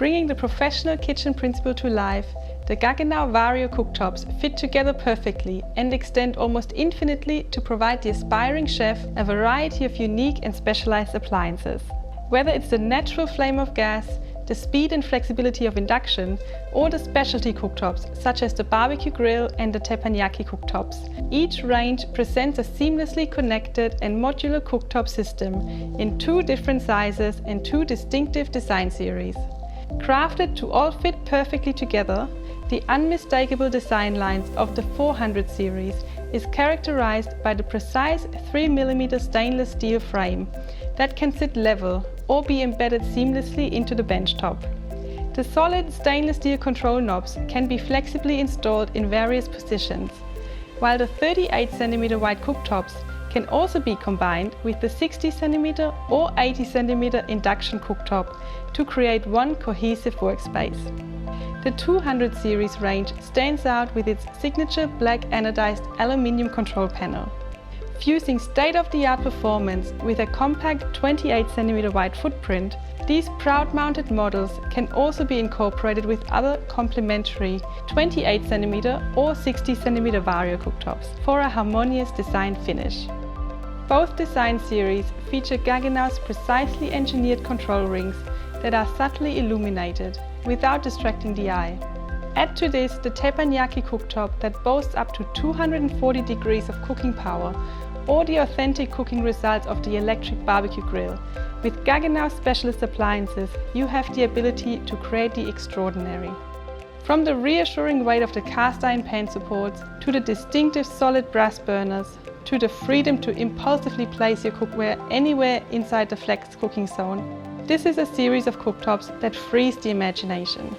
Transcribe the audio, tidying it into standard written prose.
Bringing the professional kitchen principle to life, the Gaggenau Vario cooktops fit together perfectly and extend almost infinitely to provide the aspiring chef a variety of unique and specialized appliances. Whether it's the natural flame of gas, the speed and flexibility of induction, or the specialty cooktops such as the barbecue grill and the Teppan Yaki cooktops, each range presents a seamlessly connected and modular cooktop system in 2 different sizes and 2 distinctive design series. Crafted to all fit perfectly together, the unmistakable design lines of the 400 series is characterized by the precise 3mm stainless steel frame that can sit level or be embedded seamlessly into the benchtop. The solid stainless steel control knobs can be flexibly installed in various positions, while the 38cm wide cooktops can also be combined with the 60cm or 80cm induction cooktop to create one cohesive workspace. The 200 series range stands out with its signature black anodized aluminium control panel. Fusing state-of-the-art performance with a compact 28cm wide footprint, these proud-mounted models can also be incorporated with other complementary 28cm or 60cm Vario cooktops for a harmonious design finish. Both design series feature Gaggenau's precisely engineered control rings that are subtly illuminated without distracting the eye. Add to this the Teppan Yaki cooktop that boasts up to 240 degrees of cooking power, or the authentic cooking results of the electric barbecue grill. With Gaggenau specialist appliances, you have the ability to create the extraordinary. From the reassuring weight of the cast iron pan supports, to the distinctive solid brass burners, to the freedom to impulsively place your cookware anywhere inside the flex cooking zone, this is a series of cooktops that frees the imagination.